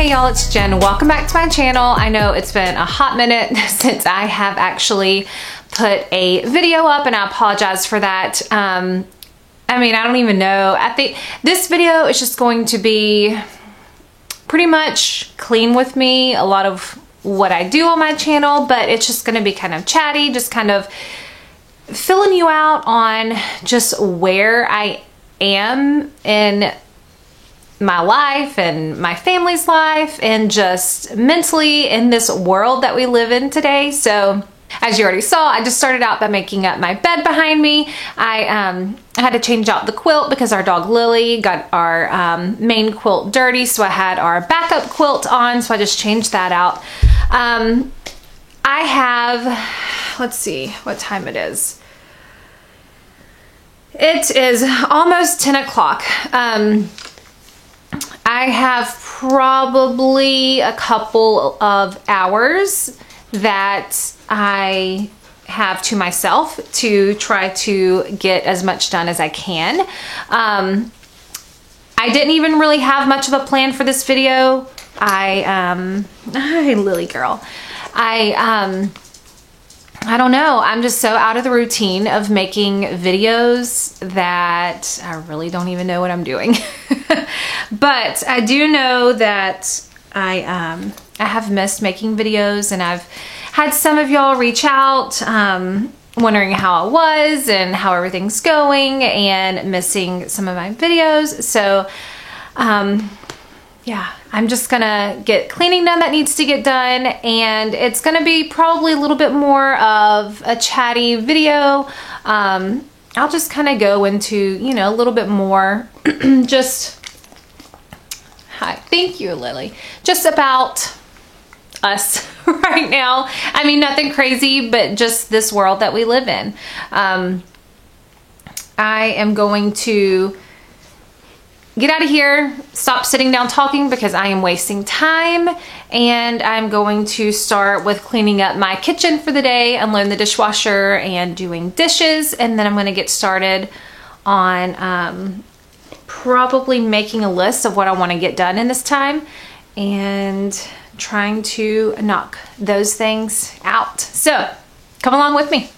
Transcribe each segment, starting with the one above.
Hey y'all, it's Jen. Welcome back to my channel. I know it's been a hot minute since I have actually put a video up, and I apologize for that. I mean, I don't even know. I think this video is just going to be pretty much clean with me, a lot of what I do on my channel, but it's just going to be kind of chatty, just kind of filling you out on just where I am in my life and my family's life and just mentally in this world that we live in today. So as you already saw, I just started out by making up my bed behind me. I had to change out the quilt because our dog Lily got our main quilt dirty, so I had our backup quilt on, so I just changed that out. I have, let's see what time it is. It is almost 10 o'clock. I have probably a couple of hours that I have to myself to try to get as much done as I can. I didn't even really have much of a plan for this video. Hi Lily girl. I don't know. I'm just so out of the routine of making videos that I really don't even know what I'm doing. But I do know that I have missed making videos, and I've had some of y'all reach out wondering how I was and how everything's going and missing some of my videos. So yeah, I'm just gonna get cleaning done that needs to get done, and it's gonna be probably a little bit more of a chatty video. I'll just kind of go into, you know, a little bit more just, hi, thank you Lily, just about us right now. I mean, nothing crazy, but just this world that we live in. I am going to get out of here, stop sitting down talking because I am wasting time, and I'm going to start with cleaning up my kitchen for the day, unloading the dishwasher and doing dishes, and then I'm going to get started on probably making a list of what I want to get done in this time and trying to knock those things out. So come along with me.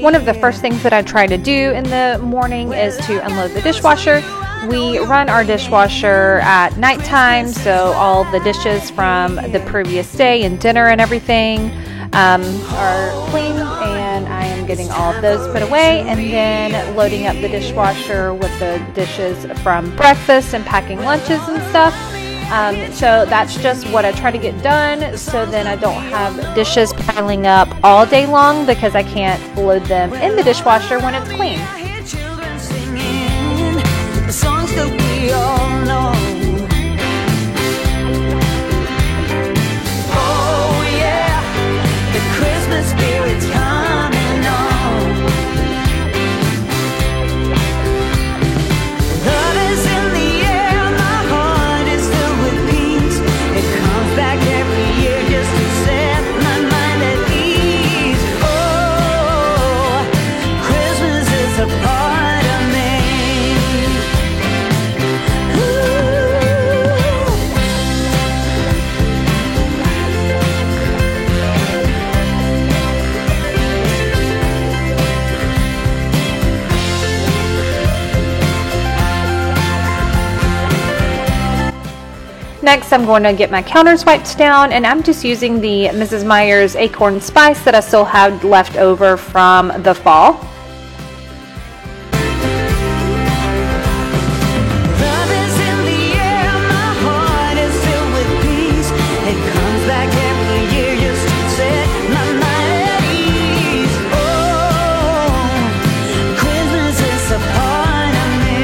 One of the first things that I try to do in the morning is to unload the dishwasher. We run our dishwasher at nighttime, so all the dishes from the previous day and dinner and everything are clean, and I am getting all of those put away and then loading up the dishwasher with the dishes from breakfast and packing lunches and stuff. So that's just what I try to get done, so then I don't have dishes piling up all day long because I can't load them in the dishwasher when it's clean. Oh yeah, the Christmas spirit's coming on. Love is in the air, my heart is filled with peace. It comes back every year just to set my mind at ease. Oh, Christmas is a part of me. Next, I'm going to get my counters wiped down, and I'm just using the Mrs. Meyer's Acorn Spice that I still have left over from the fall. Love is in the air, my heart is filled with peace. It comes back every year just to set my mind at ease. Oh, Christmas is a part of me.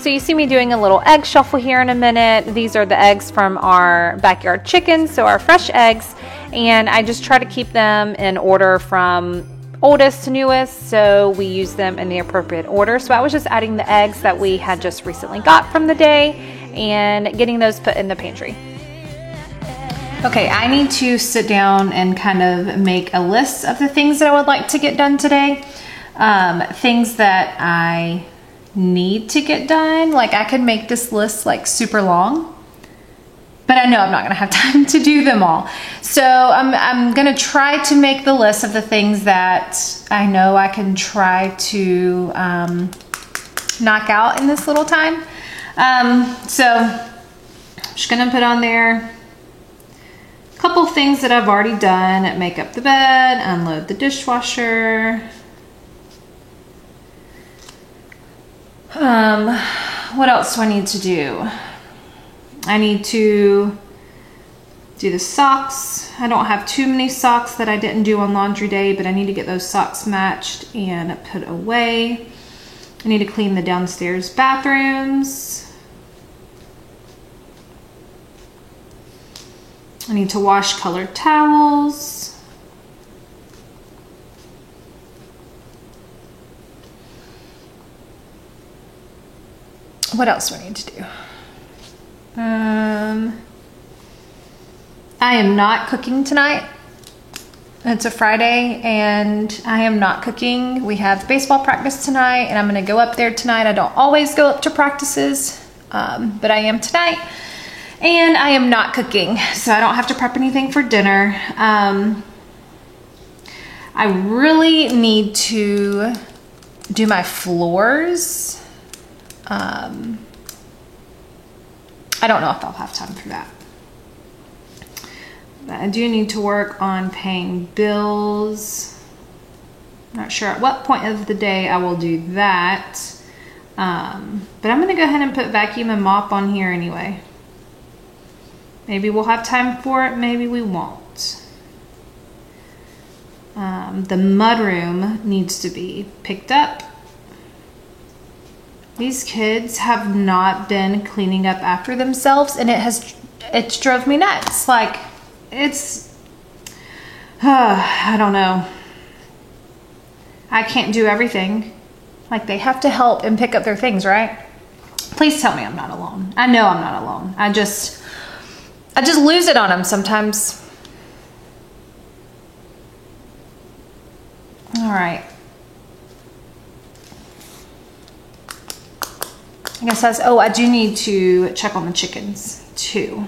So you see me doing a little egg shuffle here in a minute. These are the eggs from our backyard chickens, so our fresh eggs, and I just try to keep them in order from oldest to newest, so we use them in the appropriate order. So I was just adding the eggs that we had just recently got from the day, and getting those put in the pantry. Okay, I need to sit down and kind of make a list of the things that I would like to get done today. Things that I need to get done. Like, I could make this list like super long, but I know I'm not gonna have time to do them all. So I'm gonna try to make the list of the things that I know I can try to knock out in this little time. So I'm just gonna put on there a couple things that I've already done. Make up the bed, unload the dishwasher. What else do I need to do? I need to do the socks. I don't have too many socks that I didn't do on laundry day, but I need to get those socks matched and put away. I need to clean the downstairs bathrooms. I need to wash colored towels. What else do I need to do? I am not cooking tonight. It's a Friday and I am not cooking. We have baseball practice tonight and I'm gonna go up there tonight. I don't always go up to practices, but I am tonight. And I am not cooking, so I don't have to prep anything for dinner. I really need to do my floors. I don't know if I'll have time for that. But I do need to work on paying bills. Not sure at what point of the day I will do that. But I'm gonna go ahead and put vacuum and mop on here anyway. Maybe we'll have time for it, maybe we won't. The mudroom needs to be picked up. These kids have not been cleaning up after themselves and it's drove me nuts. Like, it's, I don't know. I can't do everything. Like, they have to help and pick up their things, right? Please tell me I'm not alone. I know I'm not alone. I just lose it on them sometimes. All right. I guess that's, oh, I do need to check on the chickens too.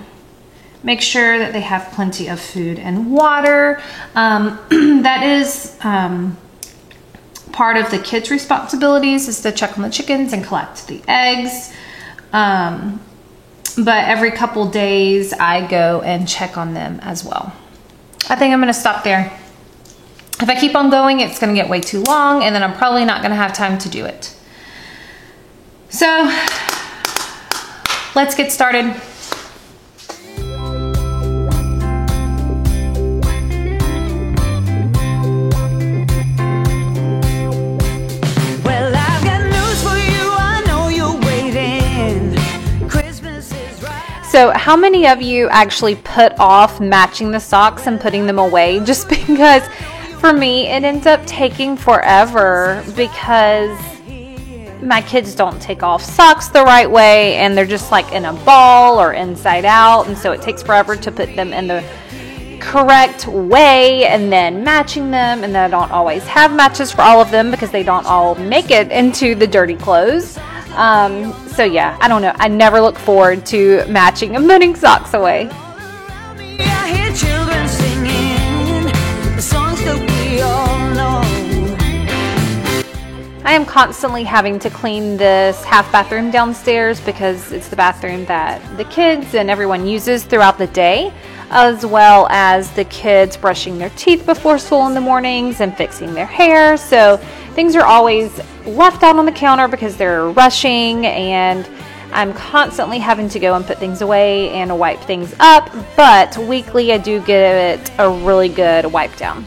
Make sure that they have plenty of food and water. That is part of the kids' responsibilities, is to check on the chickens and collect the eggs. But every couple days I go and check on them as well. I think I'm gonna stop there. If I keep on going, it's gonna get way too long and then I'm probably not gonna have time to do it. So let's get started. Well, I've got news for you. I know you're waiting. Christmas is right. So how many of you actually put off matching the socks and putting them away? Just because for me, it ends up taking forever because my kids don't take off socks the right way and they're just like in a ball or inside out, and so it takes forever to put them in the correct way and then matching them, and then I don't always have matches for all of them because they don't all make it into the dirty clothes. So yeah, I don't know. I never look forward to matching and putting socks away. I hear children singing the songs that we all know. I am constantly having to clean this half bathroom downstairs because it's the bathroom that the kids and everyone uses throughout the day, as well as the kids brushing their teeth before school in the mornings and fixing their hair. So things are always left out on the counter because they're rushing, and I'm constantly having to go and put things away and wipe things up. But weekly I do give it a really good wipe down.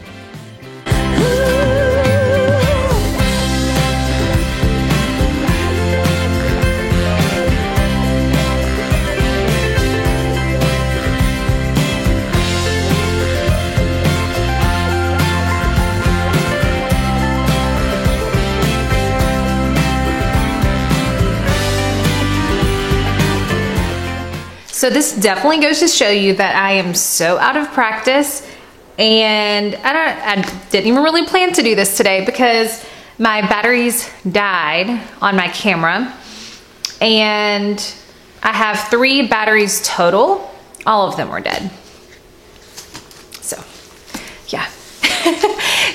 So this definitely goes to show you that I am so out of practice, and I didn't even really plan to do this today because my batteries died on my camera, and I have 3 batteries total. All of them were dead. So, yeah.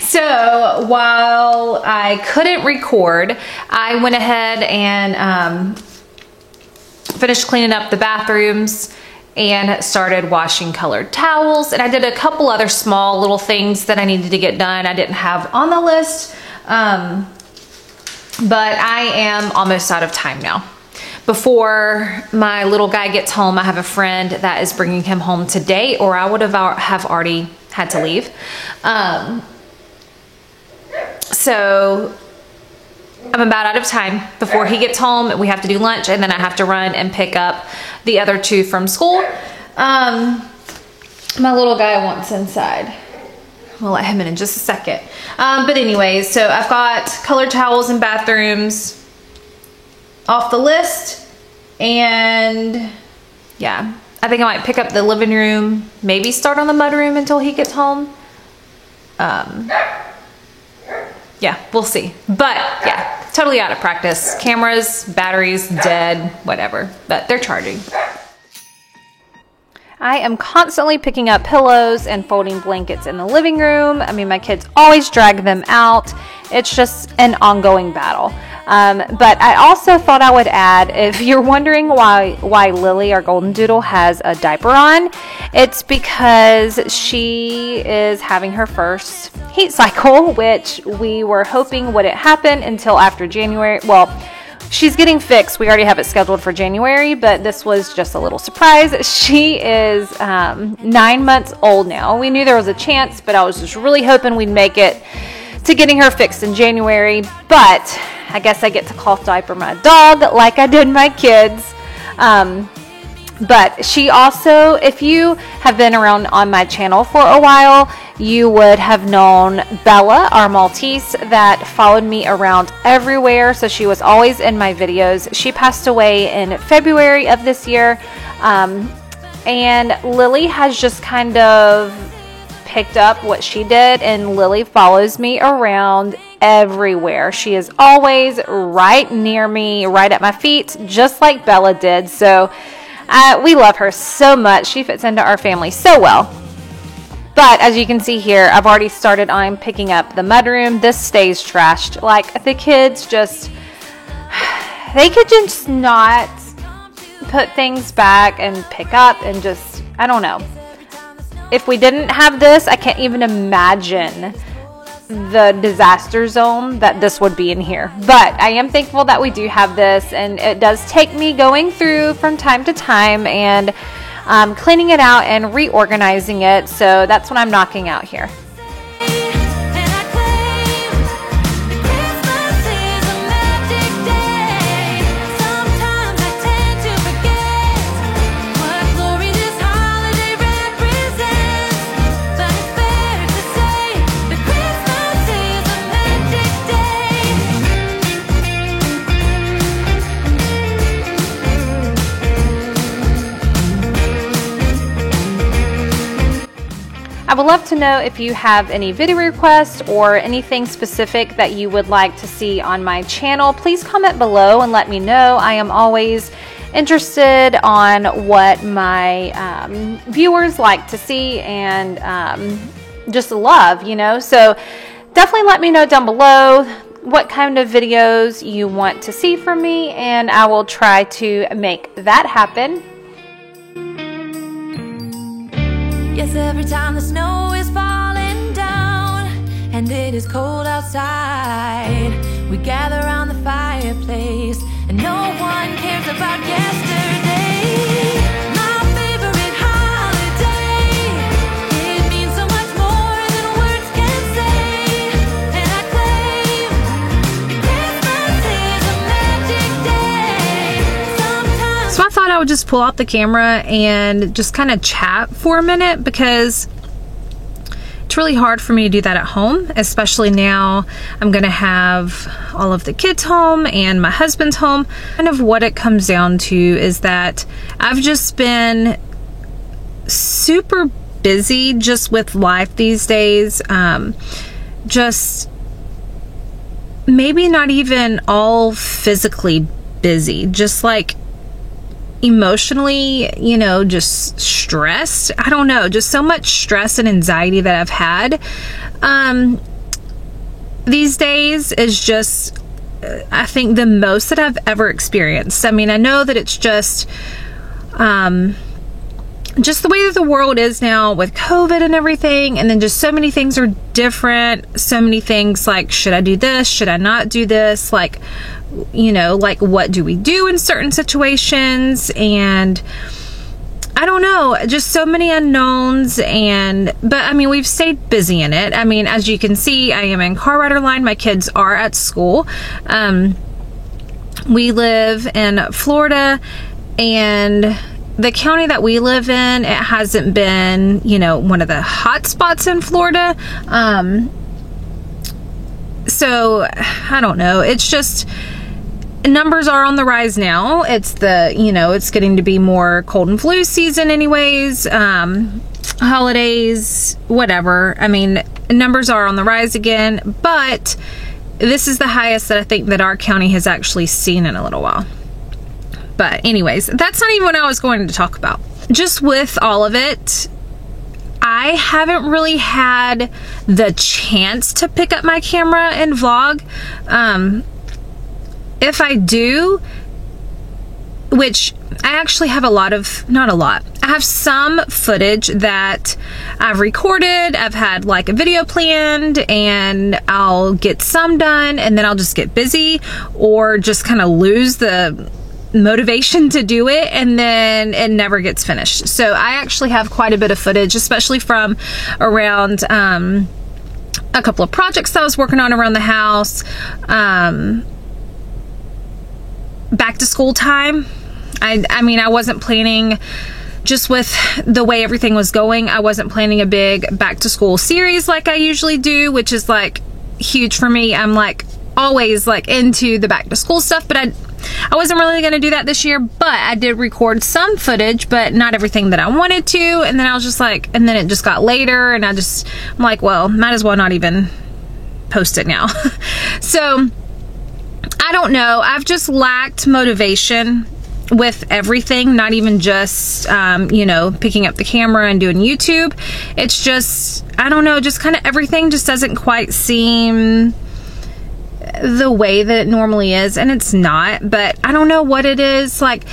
So while I couldn't record, I went ahead and finished cleaning up the bathrooms and started washing colored towels. And I did a couple other small little things that I needed to get done I didn't have on the list. But I am almost out of time now. Before my little guy gets home, I have a friend that is bringing him home today, or I would have already had to leave. So I'm about out of time. Before he gets home, we have to do lunch, and then I have to run and pick up the other 2 from school. My little guy wants inside. We'll let him in just a second. But anyways, so I've got colored towels and bathrooms off the list, and yeah, I think I might pick up the living room, maybe start on the mudroom until he gets home. Yeah, we'll see. But yeah, totally out of practice. Cameras, batteries, dead, whatever, but they're charging. I am constantly picking up pillows and folding blankets in the living room. I mean, my kids always drag them out. It's just an ongoing battle. But I also thought I would add, if you're wondering why Lily, our golden doodle, has a diaper on, it's because she is having her first heat cycle, which we were hoping wouldn't happen until after January. Well, she's getting fixed. We already have it scheduled for January, but this was just a little surprise. She is 9 months old now. We knew there was a chance, but I was just really hoping we'd make it to getting her fixed in January. But I guess I get to cloth diaper my dog like I did my kids. But she also, if you have been around on my channel for a while, you would have known Bella, our Maltese, that followed me around everywhere. So she was always in my videos. She passed away in February of this year. And Lily has just kind of picked up what she did, and Lily follows me around everywhere. She is always right near me, right at my feet, just like Bella did. So we love her so much. She fits into our family so well. But as you can see here, I've already started on picking up the mudroom. This stays trashed. Like, the kids just, they could just not put things back and pick up and just, I don't know. If we didn't have this, I can't even imagine the disaster zone that this would be in here. But I am thankful that we do have this, and it does take me going through from time to time and cleaning it out and reorganizing it. So that's what I'm knocking out here. I would love to know if you have any video requests or anything specific that you would like to see on my channel. Please comment below and let me know. I am always interested on what my viewers like to see and just love, you know. So definitely let me know down below what kind of videos you want to see from me, and I will try to make that happen. Yes, every time the snow is falling down and it is cold outside, we gather around the fireplace and no one cares about yesterday. My favorite holiday, it means so much more than words can say. And I claim Christmas is a magic day. Sometimes. So I thought I would just pull out the camera and just kind of chat for a minute, because It's really hard for me to do that at home, especially now I'm going to have all of the kids home and my husband's home. Kind of what it comes down to is that I've just been super busy just with life these days. Just maybe not even all physically busy, just like emotionally, you know, just stressed. I don't know, just so much stress and anxiety that I've had these days is just, I think, the most that I've ever experienced. I mean, I know that it's just the way that the world is now with COVID and everything, and then just so many things are different. So many things like, should I do this? Should I not do this? Like, you know, like what do we do in certain situations? And I don't know, just so many unknowns. But I mean, we've stayed busy in it. I mean, as you can see, I am in car rider line. My kids are at school. We live in Florida, and the county that we live in, it hasn't been, you know, one of the hot spots in Florida. So I don't know. It's just, numbers are on the rise now. It's it's getting to be more cold and flu season anyways, holidays, whatever. I mean, numbers are on the rise again, but this is the highest that I think that our county has actually seen in a little while. But anyways, that's not even what I was going to talk about. Just with all of it, I haven't really had the chance to pick up my camera and vlog. If I do, which I actually have not a lot. I have some footage that I've recorded. I've had like a video planned, and I'll get some done, and then I'll just get busy or just kind of lose the motivation to do it, and then it never gets finished. So I actually have quite a bit of footage, especially from around a couple of projects that I was working on around the house. Back to school time. I mean, I wasn't planning, just with the way everything was going, I wasn't planning a big back to school series like I usually do, which is like huge for me. I'm like always like into the back to school stuff, but I wasn't really going to do that this year. But I did record some footage, but not everything that I wanted to. And then I was just like, and then it just got later, and I'm like, well, might as well not even post it now. So I don't know. I've just lacked motivation with everything, not even just, picking up the camera and doing YouTube. It's just, I don't know, just kind of everything just doesn't quite seem the way that it normally is. And it's not, but I don't know what it is. Like,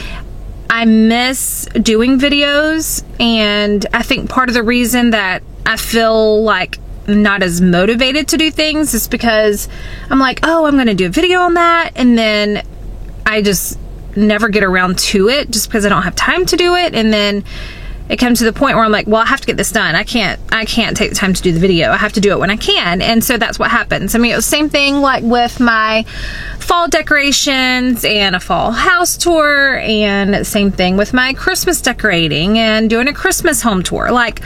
I miss doing videos, and I think part of the reason that I feel like not as motivated to do things is because I'm like, oh, I'm gonna do a video on that, and then I just never get around to it just because I don't have time to do it. And then it comes to the point where I'm like, well, I have to get this done. I can't take the time to do the video. I have to do it when I can. And so that's what happens. I mean, it was the same thing like with my fall decorations and a fall house tour, and same thing with my Christmas decorating and doing a Christmas home tour. Like,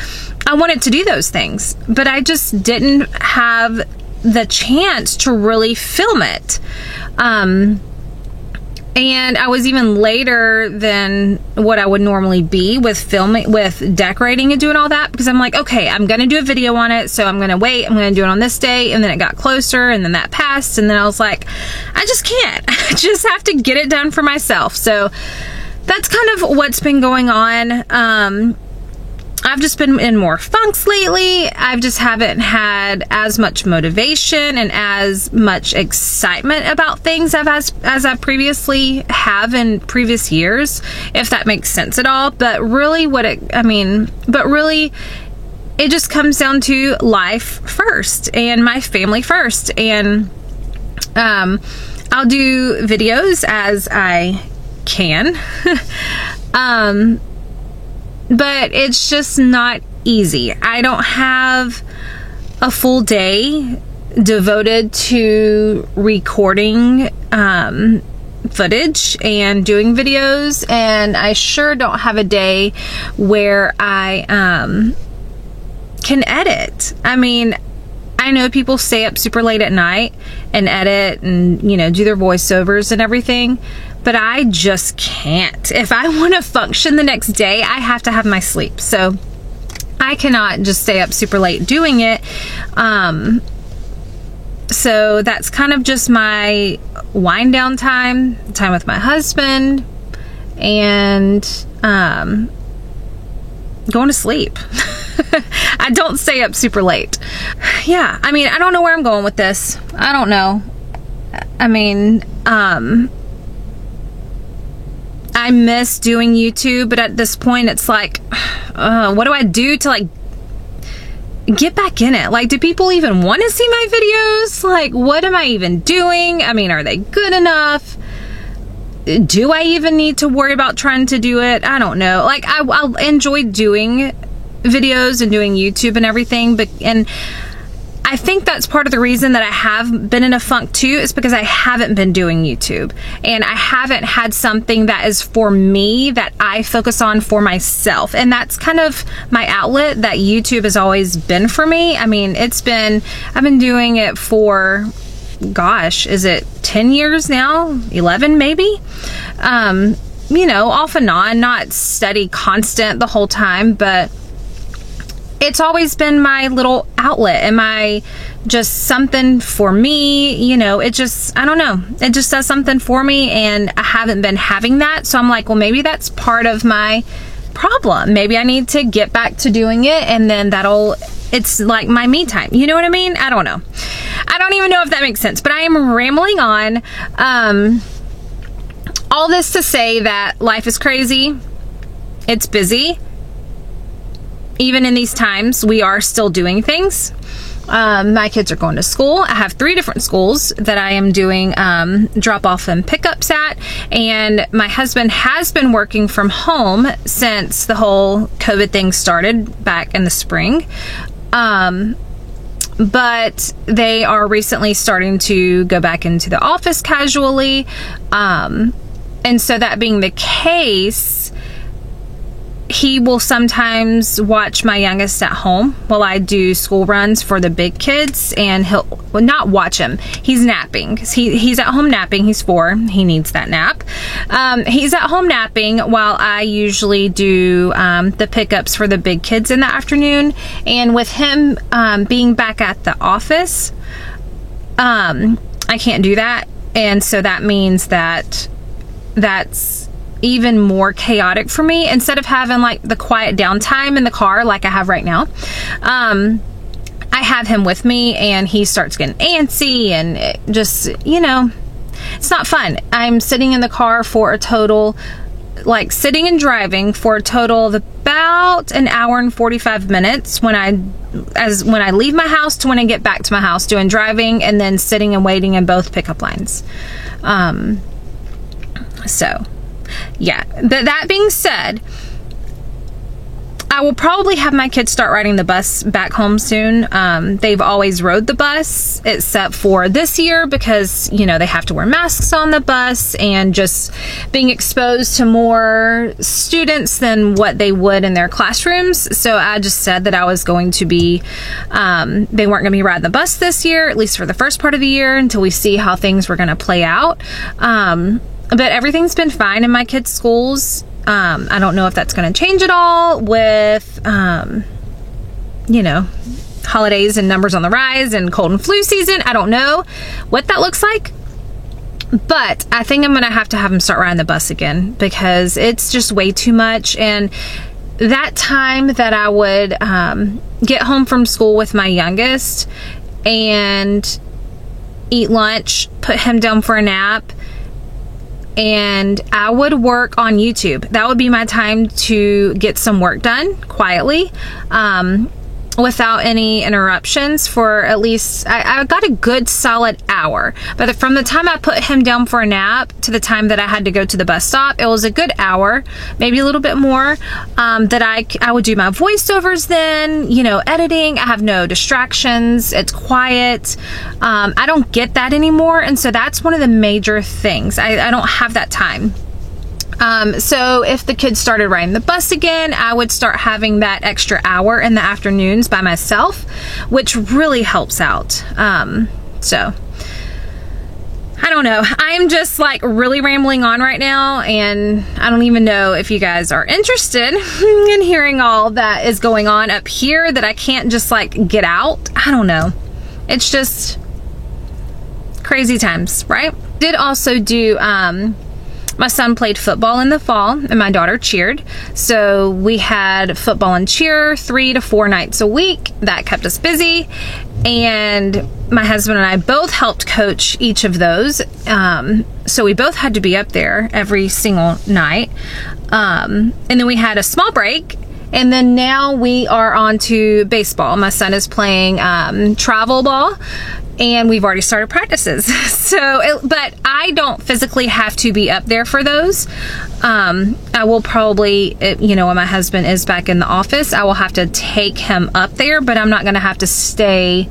I wanted to do those things, but I just didn't have the chance to really film it. And I was even later than what I would normally be with filming, with decorating and doing all that, because I'm like, okay, I'm going to do a video on it, so I'm going to wait. I'm going to do it on this day. And then it got closer, and then that passed. And then I was like, I just can't. I just have to get it done for myself. So that's kind of what's been going on. I've just been in more funks lately. I just haven't had as much motivation and as much excitement about things as I previously have in previous years, if that makes sense at all. But really it just comes down to life first and my family first. And I'll do videos as I can. But it's just not easy. I don't have a full day devoted to recording footage and doing videos, and I sure don't have a day where I can edit. I mean, I know people stay up super late at night and edit and, you know, do their voiceovers and everything, but I just can't. If I want to function the next day, I have to have my sleep. So I cannot just stay up super late doing it. So that's kind of just my wind down time with my husband, and going to sleep. I don't stay up super late. Yeah, I mean, I don't know where I'm going with this. I don't know. I mean, I miss doing YouTube, but at this point it's like, what do I do to like get back in it? Like, do people even want to see my videos? Like, what am I even doing? I mean, are they good enough? Do I even need to worry about trying to do it? I don't know. Like, I'll enjoy doing videos and doing YouTube and everything, and I think that's part of the reason that I have been in a funk too, is because I haven't been doing YouTube, and I haven't had something that is for me, that I focus on for myself. And that's kind of my outlet that YouTube has always been for me. I mean, I've been doing it for, gosh, is it 10 years now? 11 maybe? You know, off and on, not steady, constant the whole time, but it's always been my little outlet and my just something for me, you know. It just, I don't know, it just does something for me, and I haven't been having that. So I'm like, well, maybe that's part of my problem. Maybe I need to get back to doing it, and then it's like my me time. You know what I mean? I don't know. I don't even know if that makes sense, but I am rambling on. All this to say that life is crazy. It's busy. Even in these times, we are still doing things. My kids are going to school. I have 3 different schools that I am doing drop-off and pickups at. And my husband has been working from home since the whole COVID thing started back in the spring. But they are recently starting to go back into the office casually. And so that being the case, he will sometimes watch my youngest at home while I do school runs for the big kids, and he'll not watch him. He's napping. He's at home napping. He's 4. He needs that nap. He's at home napping while I usually do the pickups for the big kids in the afternoon. And with him being back at the office, I can't do that. And so that means that's even more chaotic for me. Instead of having like the quiet downtime in the car like I have right now, I have him with me, and he starts getting antsy, and it just, you know, it's not fun. I'm sitting in the car for a total, like sitting and driving for a total of about an hour and 45 minutes when I leave my house to when I get back to my house, doing driving and then sitting and waiting in both pickup lines. So yeah, but that being said, I will probably have my kids start riding the bus back home soon. They've always rode the bus, except for this year because, you know, they have to wear masks on the bus, and just being exposed to more students than what they would in their classrooms. So I just said that I was going to be, they weren't going to be riding the bus this year, at least for the first part of the year, until we see how things were going to play out. But everything's been fine in my kids' schools. I don't know if that's going to change at all with, you know, holidays and numbers on the rise and cold and flu season. I don't know what that looks like. But I think I'm going to have them start riding the bus again, because it's just way too much. And that time that I would get home from school with my youngest and eat lunch, put him down for a nap, and I would work on YouTube. That would be my time to get some work done quietly, without any interruptions, for at least, I got a good solid hour. But from the time I put him down for a nap to the time that I had to go to the bus stop, it was a good hour, maybe a little bit more, that I would do my voiceovers then, you know, editing. I have no distractions. It's quiet. I don't get that anymore. And so that's one of the major things. I don't have that time. So if the kids started riding the bus again, I would start having that extra hour in the afternoons by myself, which really helps out. So I don't know. I'm just like really rambling on right now, and I don't even know if you guys are interested in hearing all that is going on up here that I can't just like get out. I don't know. It's just crazy times, right? Did also do, my son played football in the fall and my daughter cheered. So we had football and cheer 3 to 4 nights a week. That kept us busy. And my husband and I both helped coach each of those. So we both had to be up there every single night. And then we had a small break. And then now we are on to baseball. My son is playing travel ball, and we've already started practices. But I don't physically have to be up there for those. I will probably, you know, when my husband is back in the office, I will have to take him up there, but I'm not going to have to stay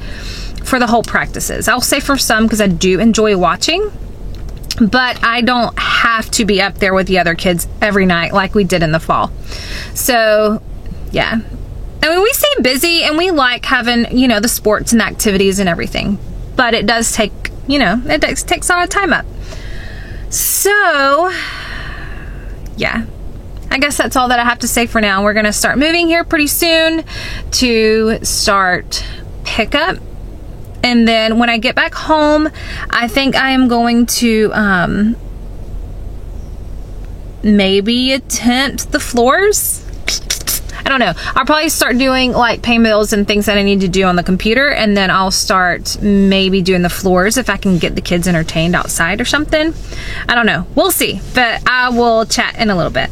for the whole practices. I'll stay for some because I do enjoy watching, but I don't have to be up there with the other kids every night like we did in the fall. So, yeah. I mean, we stay busy and we like having, you know, the sports and activities and everything. But it does take, you know, it takes a lot of time up. So, yeah. I guess that's all that I have to say for now. We're going to start moving here pretty soon to start pickup. And then when I get back home, I think I am going to maybe attempt the floors. I don't know. I'll probably start doing like pay bills and things that I need to do on the computer, and then I'll start maybe doing the floors if I can get the kids entertained outside or something. I don't know. We'll see, but I will chat in a little bit.